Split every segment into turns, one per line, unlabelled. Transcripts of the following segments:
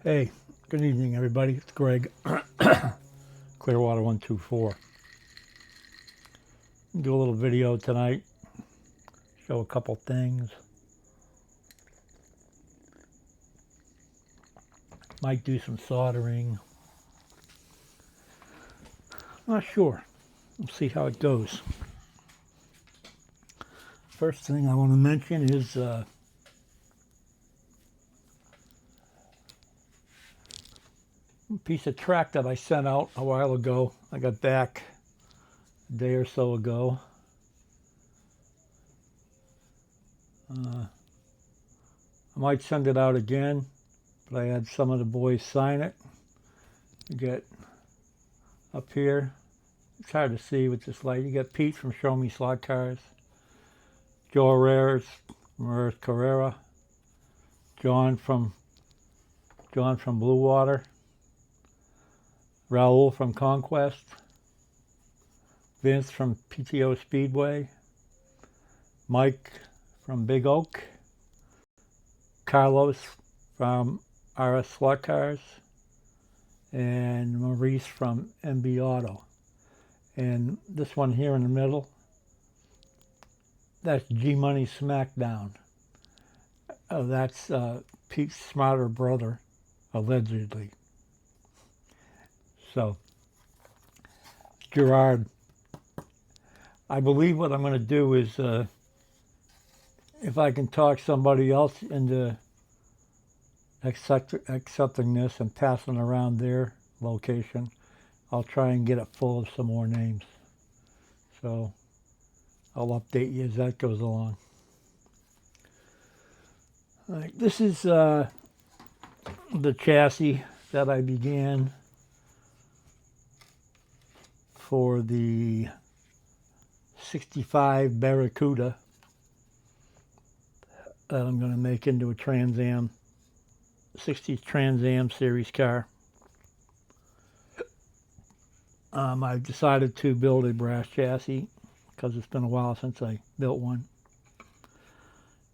Hey, good evening, everybody. It's Greg, Clearwater 124. Do a little video tonight, show a couple things. Might do some soldering. Not sure. We'll see how it goes. First thing I want to mention is a piece of track that I sent out a while ago. I got back a day or so ago. I might send it out again, but I had some of the boys sign it. You get up here. It's hard to see with this light. You got Pete from Show Me Slot Cars, Joe Herrera's from Earth Carrera, John from Blue Water, Raul from Conquest, Vince from PTO Speedway, Mike from Big Oak, Carlos from RS Slot Cars, and Maurice from MB Auto. And this one here in the middle, that's G-Money Smackdown. That's Pete's smarter brother, allegedly. So, Gerard, I believe what I'm going to do is, if I can talk somebody else into accepting this and passing around their location, I'll try and get it full of some more names. So, I'll update you as that goes along. All right, this is the chassis that I began for the 65 Barracuda that I'm going to make into a Trans Am, 60 Trans Am series car. I've decided to build a brass chassis because it's been a while since I built one.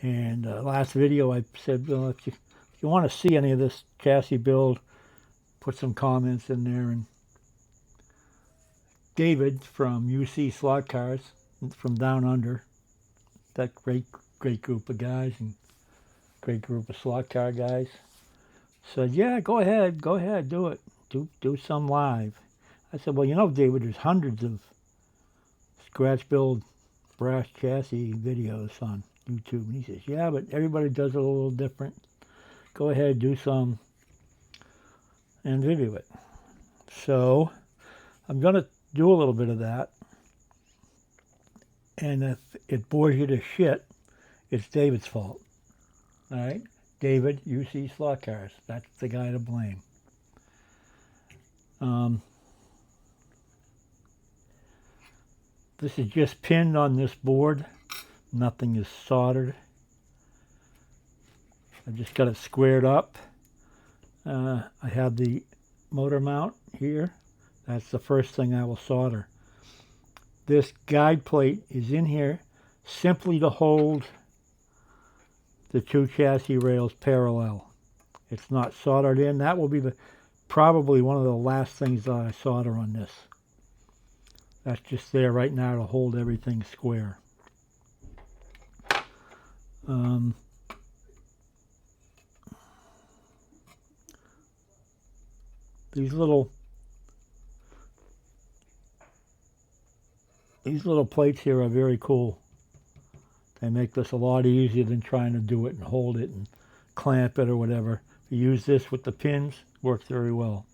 And last video I said, well, if you want to see any of this chassis build, put some comments in there. And David from UC Slot Cars from Down Under, that great group of guys and great group of slot car guys, said, yeah, go ahead, do it, do some live. I said, well, you know, David, there's hundreds of scratch build brass chassis videos on YouTube. And he says, yeah, but everybody does it a little different. Go ahead, do some and video it. So I'm going to do a little bit of that. And if it bores you to shit, it's David's fault. All right? David, UC Slot Cars. That's the guy to blame. This is just pinned on this board. Nothing is soldered. I just got it squared up. I have the motor mount here. That's the first thing I will solder. This guide plate is in here simply to hold the two chassis rails parallel. It's not soldered in. That will be probably one of the last things that I solder on this. That's just there right now to hold everything square. These little plates here are very cool. They make this a lot easier than trying to do it and hold it and clamp it or whatever. If you use this with the pins, it works very well.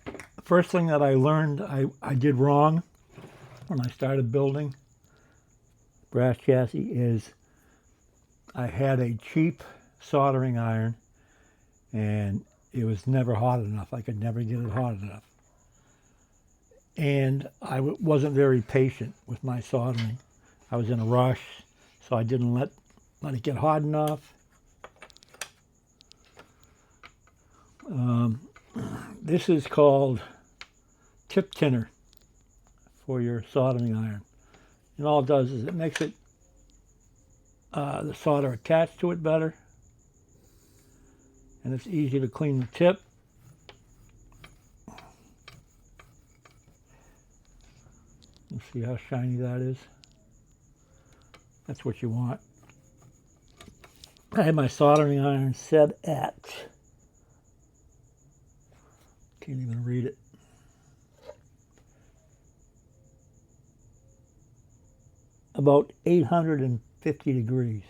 The first thing that I learned I did wrong when I started building brass chassis is I had a cheap soldering iron and it was never hot enough. I could never get it hot enough. And I wasn't very patient with my soldering. I was in a rush, so I didn't let it get hot enough. This is called tip tinner for your soldering iron. And all it does is it makes it the solder attached to it better, and it's easy to clean the tip. You see how shiny that is? That's what you want. I had my soldering iron set at, can't even read it, about 850 degrees.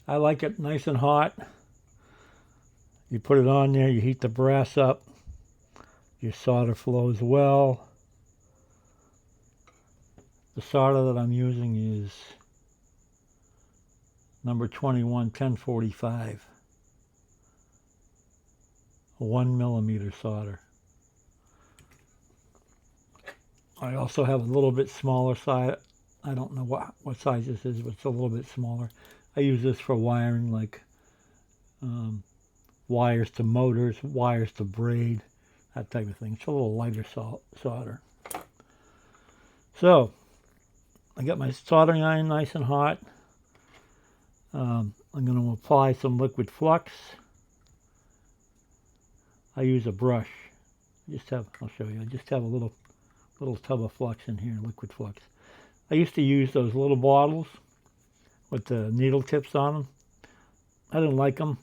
I like it nice and hot. You put it on there, you heat the brass up, your solder flows well. The solder that I'm using is number 21 1045, a 1mm solder. I also have a little bit smaller size. I don't know what size this is, but it's a little bit smaller. I use this for wiring, like wires to motors, wires to braid, that type of thing. It's a little lighter solder. So, I got my soldering iron nice and hot. I'm going to apply some liquid flux. I use a brush. I'll show you. I just have a little tub of flux in here, liquid flux. I used to use those little bottles with the needle tips on them. I didn't like them.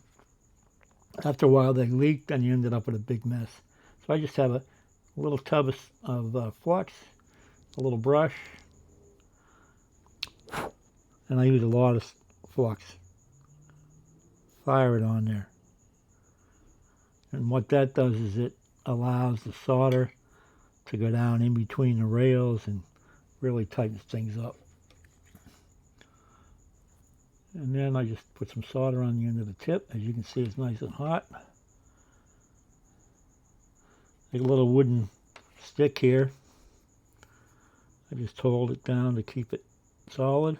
After a while they leaked and you ended up with a big mess. So I just have a little tub of flux, a little brush, and I use a lot of flux. Fire it on there. And what that does is it allows the solder to go down in between the rails and really tightens things up. And then I just put some solder on the end of the tip. As you can see, it's nice and hot. Like a little wooden stick here. I just hold it down to keep it solid.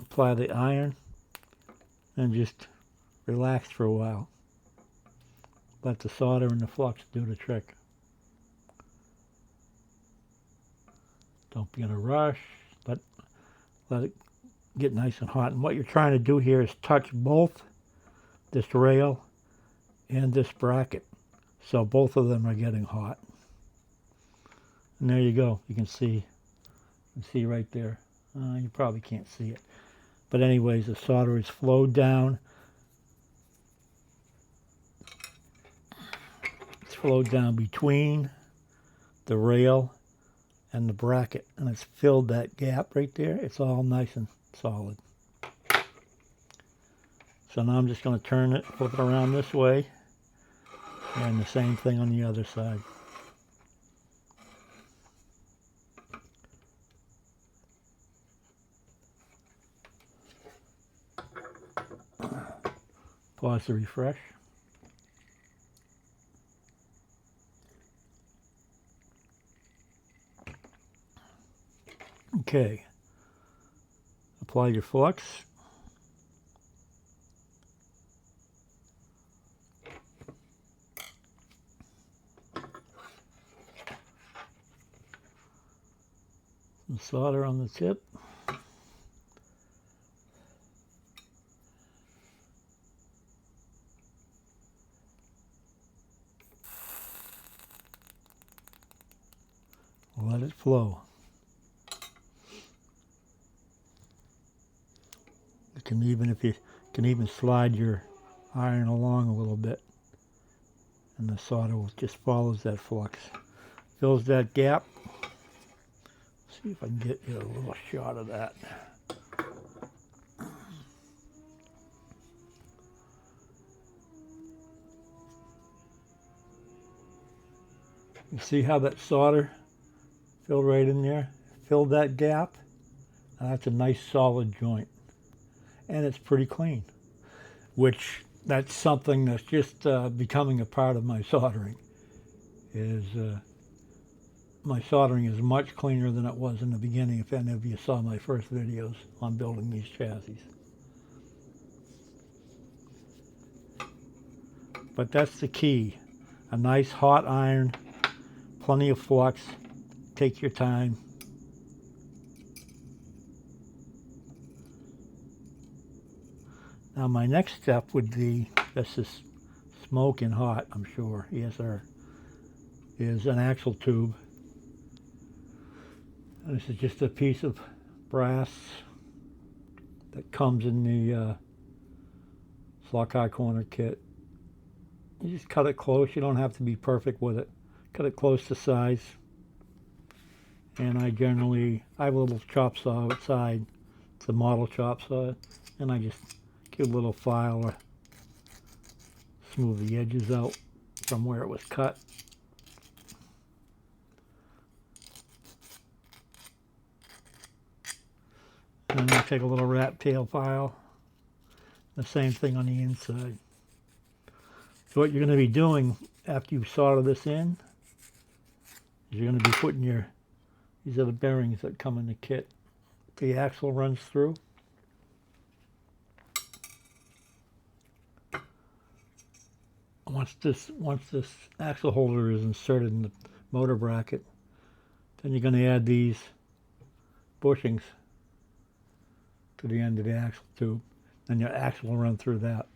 Apply the iron and just relax for a while. Let the solder and the flux do the trick. Don't be in a rush, but let it get nice and hot. And what you're trying to do here is touch both this rail and this bracket, so both of them are getting hot. And there you go. You can see right there. You probably can't see it, but anyways, the solder is flowed down. It's flowed down between the rail and the bracket, and it's filled that gap right there. It's all nice and solid. So now I'm just going to turn it, flip it around this way, and the same thing on the other side. Pause to refresh. Okay, apply your flux. Some solder on the tip. Let it flow. You can even slide your iron along a little bit, and the solder just follows that flux, fills that gap. See if I can get you a little shot of that. You see how that solder filled right in there? Filled that gap. Now that's a nice solid joint. And it's pretty clean, which that's something that's just becoming a part of my soldering. My soldering is much cleaner than it was in the beginning, if any of you saw my first videos on building these chassis. But that's the key. A nice hot iron plenty of flux. Take your time. Now my next step would be, this is smoking hot, I'm sure. Yes, sir. Is an axle tube. And this is just a piece of brass that comes in the slot car corner kit. You just cut it close. You don't have to be perfect with it. Cut it close to size. And I have a little chop saw outside. It's a model chop saw. And I just give a little file to smooth the edges out from where it was cut. And then I take a little rat tail file. The same thing on the inside. So what you're going to be doing after you solder this in is you're going to be putting these are the bearings that come in the kit. The axle runs through. Once this axle holder is inserted in the motor bracket, then you're going to add these bushings to the end of the axle tube, and your axle will run through that.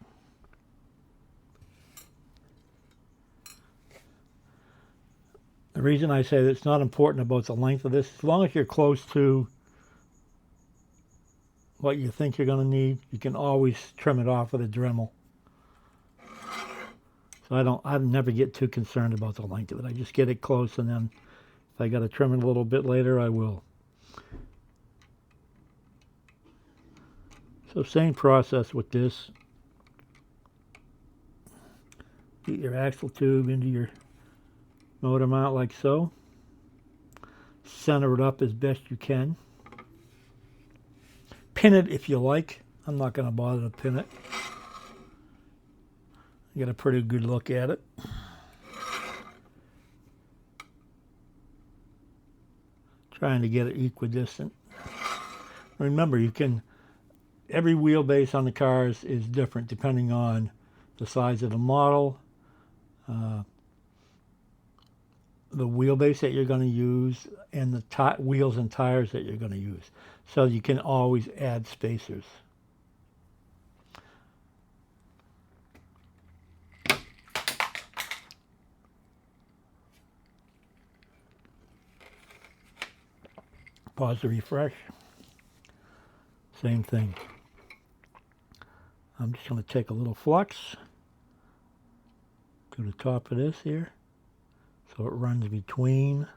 The reason I say that it's not important about the length of this, as long as you're close to what you think you're going to need, you can always trim it off with a Dremel. So I never get too concerned about the length of it. I just get it close, and then if I got to trim it a little bit later, I will. So same process with this. Get your axle tube into your motor mount like so. Center it up as best you can. Pin it if you like. I'm not going to bother to pin it. Get a pretty good look at it. Trying to get it equidistant. Remember, every wheelbase on the cars is different depending on the size of the model, the wheelbase that you're going to use, and the wheels and tires that you're going to use. So you can always add spacers. Pause to refresh. Same thing. I'm just going to take a little flux to the top of this here, so it runs between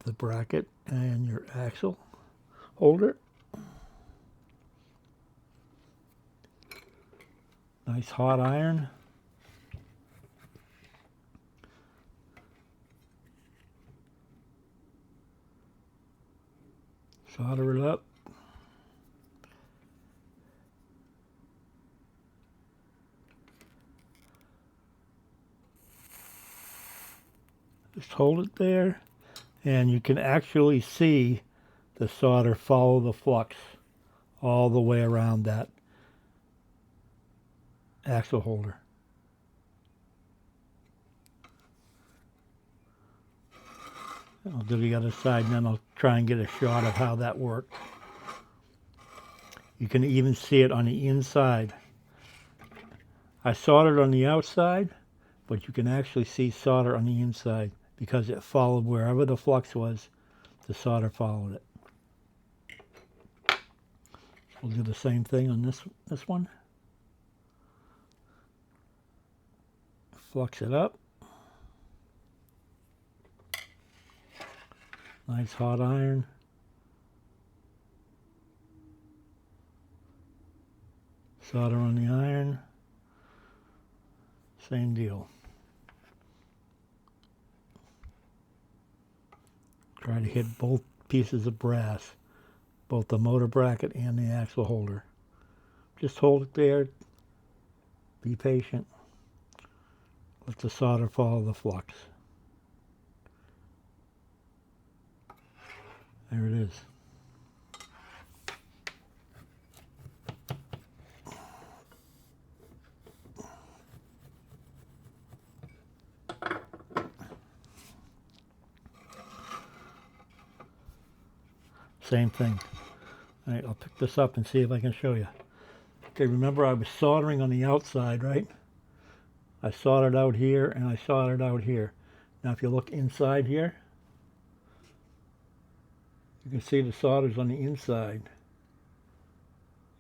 the bracket and your axle holder. Nice hot iron. Solder it up. Just hold it there, and you can actually see the solder follow the flux all the way around that axle holder. I'll do the other side, and then I'll try and get a shot of how that worked. You can even see it on the inside. I soldered on the outside, but you can actually see solder on the inside because it followed wherever the flux was, the solder followed it. We'll do the same thing on this one. Flux it up. Nice hot iron. Solder on the iron. Same deal. Try to hit both pieces of brass, both the motor bracket and the axle holder. Just hold it there. Be patient. Let the solder follow the flux. There it is. Same thing. All right, I'll pick this up and see if I can show you. Okay, remember I was soldering on the outside, right? I soldered out here and I soldered out here. Now if you look inside here, you can see the solder's on the inside.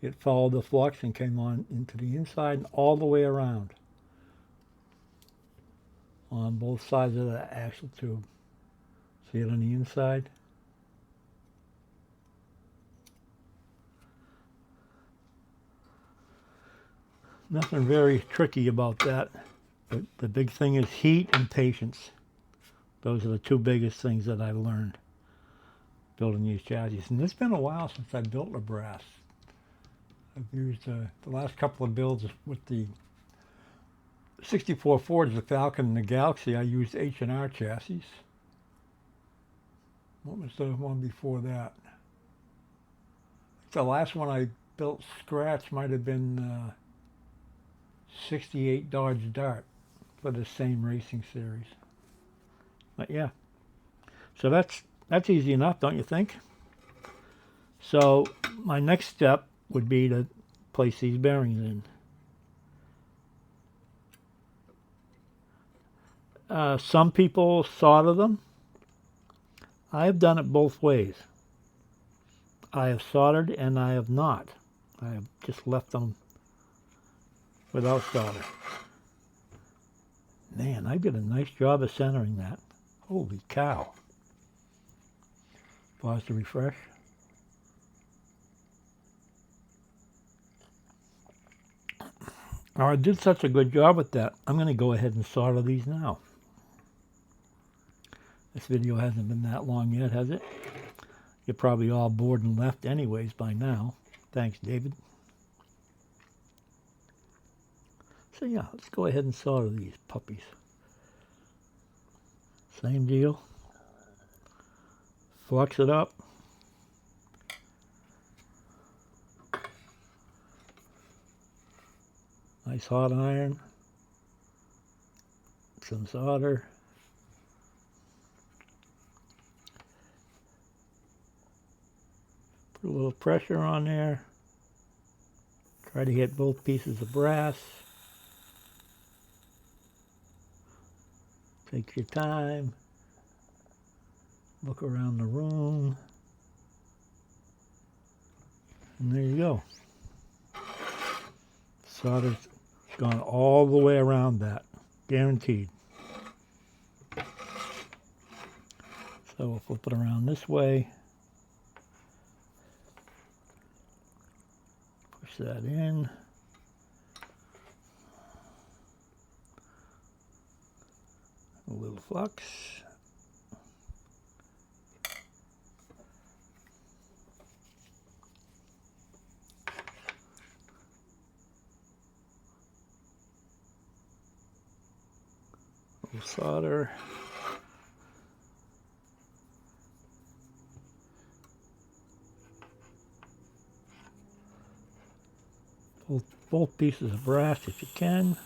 It followed the flux and came on into the inside and all the way around on both sides of the axle tube. See it on the inside? Nothing very tricky about that, but the big thing is heat and patience. Those are the two biggest things that I've learned building these chassis. And it's been a while since I built a brass. I've used the last couple of builds with the 64 Fords, the Falcon and the Galaxy. I used H&R chassis. What was the one before that? The last one I built scratch might have been 68 Dodge Dart for the same racing series. But yeah, so that's easy enough, don't you think? So my next step would be to place these bearings in. Some people solder them. I have done it both ways. I have soldered and I have not. I have just left them without solder. Man, I did a nice job of centering that. Holy cow. Pause to refresh. I did such a good job with that. I'm going to go ahead and solder these now. This video hasn't been that long yet, has it? You're probably all bored and left anyways by now. Thanks, David. So yeah, let's go ahead and solder these puppies. Same deal. Flux it up. Nice hot iron. Some solder. Put a little pressure on there. Try to hit both pieces of brass. Take your time. Look around the room. And there you go. Solder's gone all the way around that. Guaranteed. So we'll flip it around this way. Push that in. A little flux. A little solder. Both pieces of brass if you can.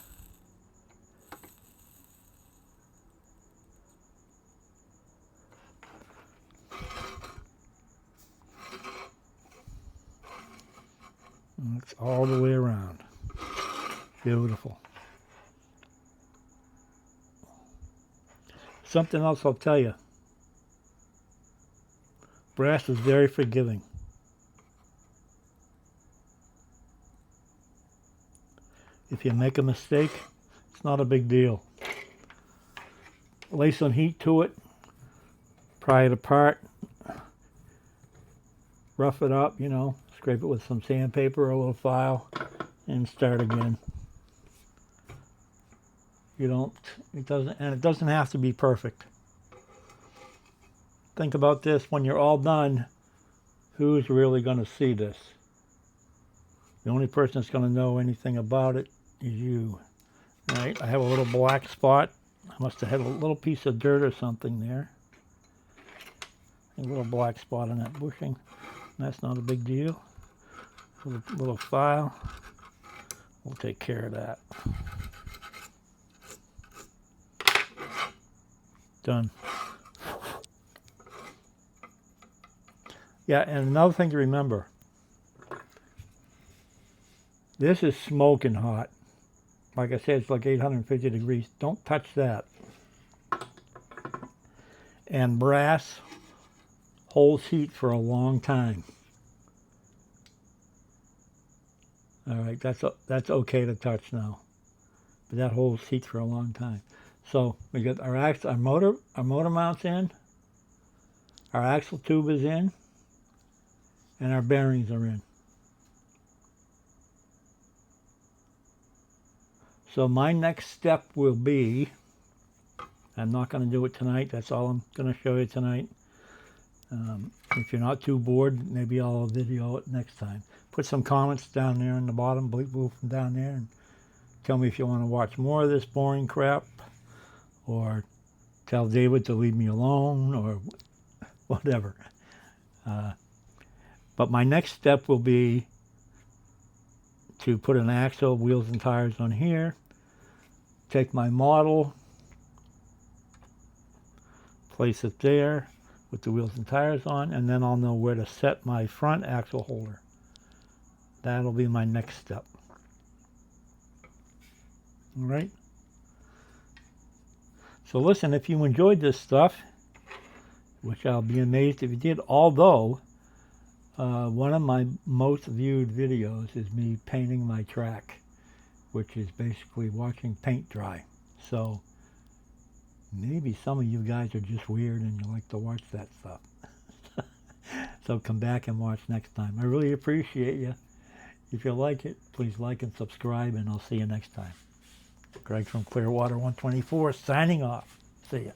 And it's all the way around. Beautiful. Something else I'll tell you. Brass is very forgiving. If you make a mistake, it's not a big deal. Lay some heat to it, pry it apart, rough it up, scrape it with some sandpaper or a little file, and start again. It doesn't have to be perfect. Think about this, when you're all done, who's really going to see this? The only person that's going to know anything about it is you. Right? I have a little black spot. I must have had a little piece of dirt or something there. A little black spot on that bushing. That's not a big deal. A little file. We'll take care of that. Done. Yeah, and another thing to remember, this is smoking hot. Like I said, it's like 850 degrees. Don't touch that. And brass holds heat for a long time. All right, that's okay to touch now, but that holds heat for a long time. So we got our motor mounts in, our axle tube is in, and our bearings are in. So my next step will be, I'm not going to do it tonight, that's all I'm going to show you tonight. If you're not too bored, maybe I'll video it next time. Put some comments down there in the bottom, blue from down there, and tell me if you want to watch more of this boring crap, or tell David to leave me alone, or whatever. But my next step will be to put an axle, wheels, and tires on here, take my model, place it there with the wheels and tires on, and then I'll know where to set my front axle holder. That'll be my next step. All right? So listen, if you enjoyed this stuff, which I'll be amazed if you did, although one of my most viewed videos is me painting my track, which is basically watching paint dry. So maybe some of you guys are just weird and you like to watch that stuff. So come back and watch next time. I really appreciate you. If you like it, please like and subscribe, and I'll see you next time. Greg from Clearwater 124 signing off. See ya.